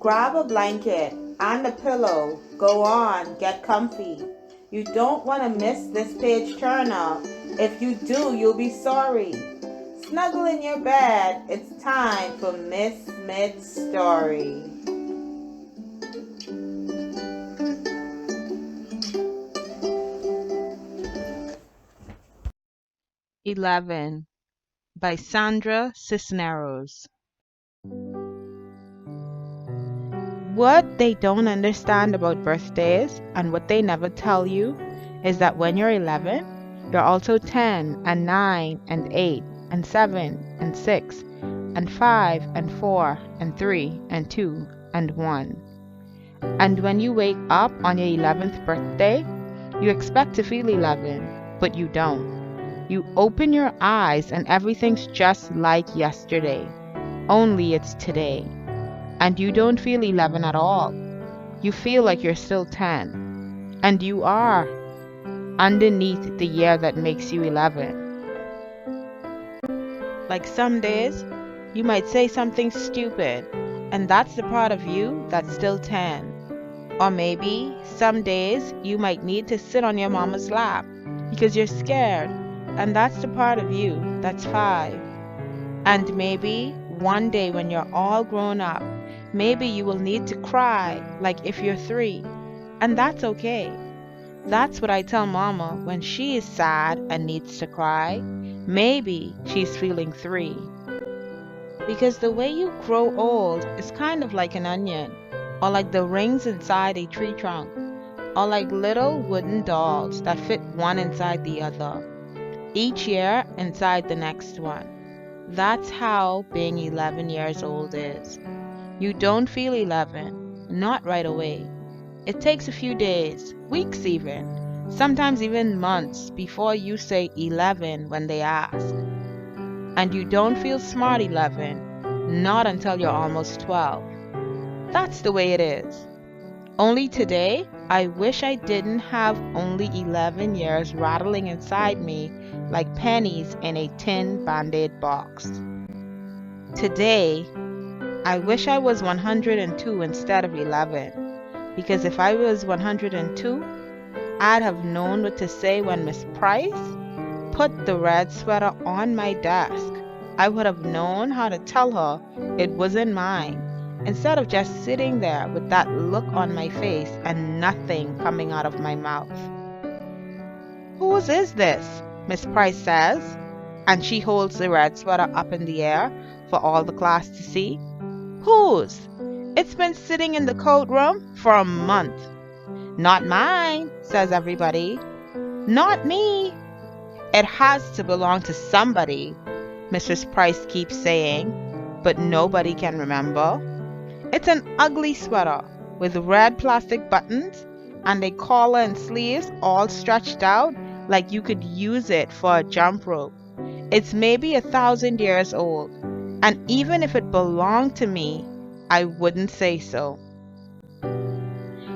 Grab a blanket and a pillow. Go on, get comfy. You don't want to miss this page turner. If you do, you'll be sorry. Snuggle in your bed. It's time for Miss Smith's story. "11" by Sandra Cisneros. What they don't understand about birthdays and what they never tell you is that when you're 11, you're also 10 and 9 and 8 and 7 and 6 and 5 and 4 and 3 and 2 and 1. And when you wake up on your 11th birthday, you expect to feel 11, but you don't. You open your eyes and everything's just like yesterday, only it's today. And you don't feel 11 at all. You feel like you're still 10. And you are, underneath the year that makes you 11. Like some days, you might say something stupid, and that's the part of you that's still 10. Or maybe some days you might need to sit on your mama's lap because you're scared, and that's the part of you that's 5. And maybe one day when you're all grown up, maybe you will need to cry like if you're 3, and that's okay. That's what I tell Mama when she is sad and needs to cry. Maybe she's feeling 3. Because the way you grow old is kind of like an onion, or like the rings inside a tree trunk, or like little wooden dolls that fit one inside the other, each year inside the next one. That's how being 11 years old is. You don't feel 11, not right away. It takes a few days, weeks even, sometimes even months before you say 11 when they ask. And you don't feel smart 11, not until you're almost 12. That's the way it is. Only today, I wish I didn't have only 11 years rattling inside me like pennies in a tin Band-Aid box. Today, I wish I was 102 instead of 11, because if I was 102, I'd have known what to say when Miss Price put the red sweater on my desk. I would have known how to tell her it wasn't mine, instead of just sitting there with that look on my face and nothing coming out of my mouth. "Whose is this?" Miss Price says, and she holds the red sweater up in the air for all the class to see. "Whose? It's been sitting in the coat room for a month." "Not mine," says everybody. "Not me." "It has to belong to somebody," Mrs. Price keeps saying, but nobody can remember. It's an ugly sweater with red plastic buttons and a collar and sleeves all stretched out like you could use it for a jump rope. It's maybe 1,000 years old, and even if it belonged to me, I wouldn't say so.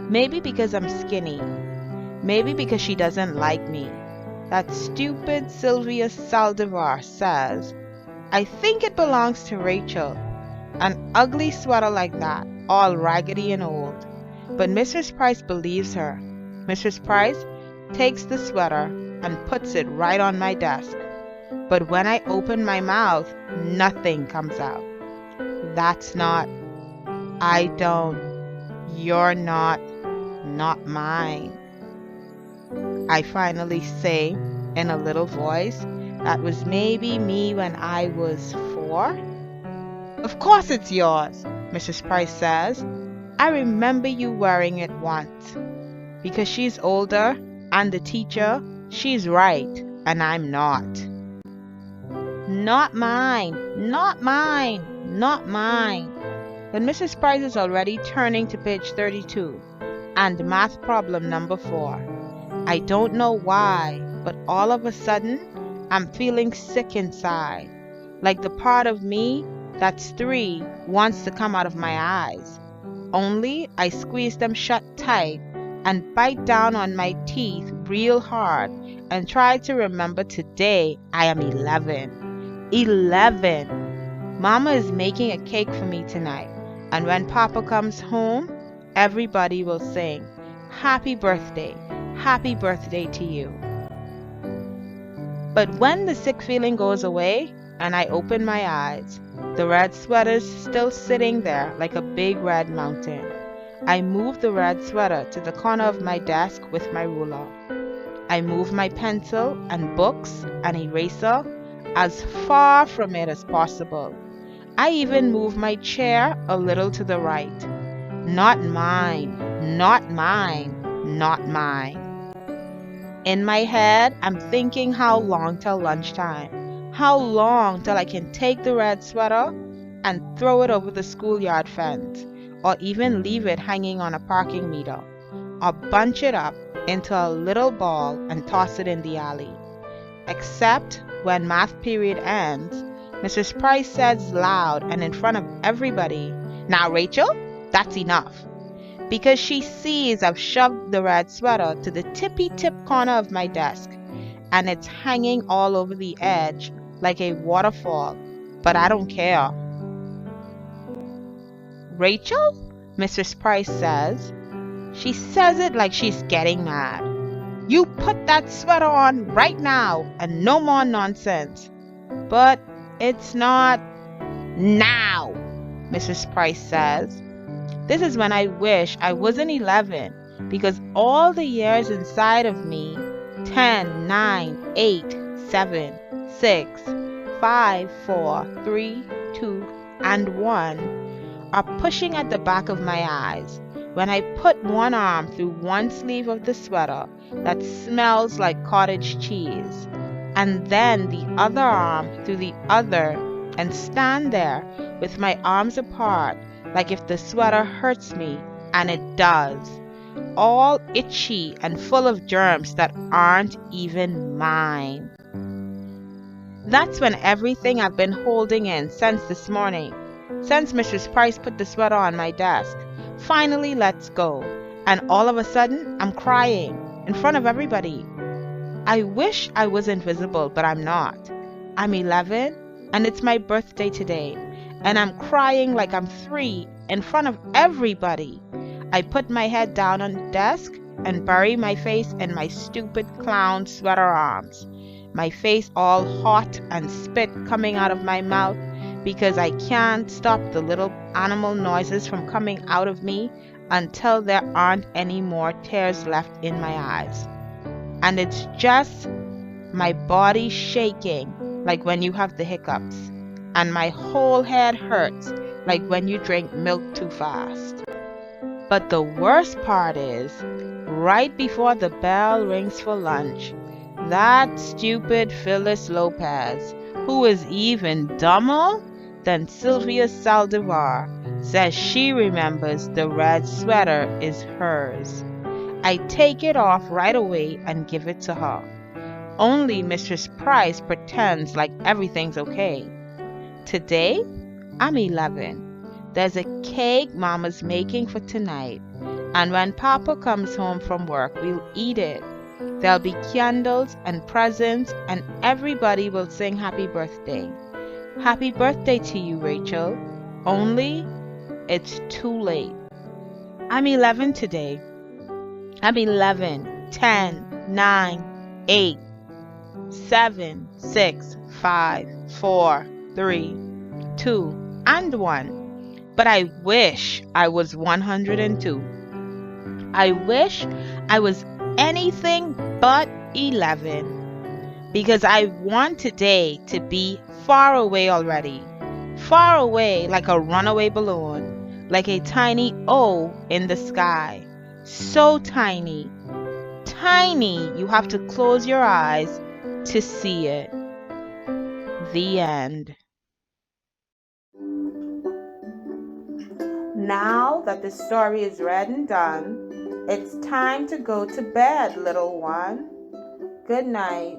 Maybe because I'm skinny. Maybe because she doesn't like me. That stupid Sylvia Saldivar says, "I think it belongs to Rachel." An ugly sweater like that, all raggedy and old. But Mrs. Price believes her. Mrs. Price takes the sweater and puts it right on my desk. But when I open my mouth, nothing comes out. "That's not, I don't, you're not mine," I finally say in a little voice that was maybe me when I was 4. "Of course it's yours," Mrs. Price says. "I remember you wearing it once." Because she's older and the teacher, she's right and I'm not. "Not mine, not mine, not mine." But Mrs. Price is already turning to page 32 and math problem number 4. I don't know why, but all of a sudden, I'm feeling sick inside, like the part of me that's 3 wants to come out of my eyes. Only I squeeze them shut tight and bite down on my teeth real hard and try to remember today I am 11. 11! Mama is making a cake for me tonight, And when Papa comes home, everybody will sing, happy birthday to you. But when the sick feeling goes away and I open my eyes, the red sweater's still sitting there like a big red mountain. I move the red sweater to the corner of my desk with my ruler. I move my pencil and books and eraser as far from it as possible. I even move my chair a little to the right. Not mine, not mine, not mine. In my head, I'm thinking how long till lunchtime? How long till I can take the red sweater and throw it over the schoolyard fence, or even leave it hanging on a parking meter, or bunch it up into a little ball and toss it in the alley. Except when math period ends, Mrs. Price says loud and in front of everybody, "Now, Rachel, that's enough." Because she sees I've shoved the red sweater to the tippy-tip corner of my desk, and it's hanging all over the edge like a waterfall, but I don't care. "Rachel?" Mrs. Price says. She says it like she's getting mad. "You put that sweater on right now, and no more nonsense." But it's not now, Mrs. Price says. This is when I wish I wasn't 11, because all the years inside of me, 10, 9, 8, 7, 6, 5, 4, 3, 2, and 1, are pushing at the back of my eyes when I put one arm through one sleeve of the sweater that smells like cottage cheese, and then the other arm through the other, and stand there with my arms apart like if the sweater hurts me, and it does, all itchy and full of germs that aren't even mine. That's when everything I've been holding in since this morning, since Mrs. Price put the sweater on my desk, finally lets go, and all of a sudden I'm crying in front of everybody. I wish I was invisible, but I'm not. I'm 11, and it's my birthday today, and I'm crying like I'm 3 in front of everybody. I put my head down on the desk and bury my face in my stupid clown sweater arms, my face all hot and spit coming out of my mouth because I can't stop the little animal noises from coming out of me until there aren't any more tears left in my eyes. And it's just my body shaking like when you have the hiccups, and my whole head hurts like when you drink milk too fast. But the worst part is, right before the bell rings for lunch, that stupid Phyllis Lopez, who is even dumber than Sylvia Saldivar, says she remembers the red sweater is hers. I take it off right away and give it to her. Only Mrs. Price pretends like everything's okay. Today, I'm 11. There's a cake Mama's making for tonight, and when Papa comes home from work, we'll eat it. There'll be candles and presents, and everybody will sing happy birthday. Happy birthday to you, Rachel. Only, it's too late. I'm 11 today. I'm 11, 10, 9, 8, 7, 6, 5, 4, 3, 2, and 1. But I wish I was 102. I wish I was anything but 11. Because I want today to be far away already. Far away like a runaway balloon, like a tiny O in the sky. So tiny. Tiny you have to close your eyes to see it. The end. Now that the story is read and done, it's time to go to bed, little one. Good night.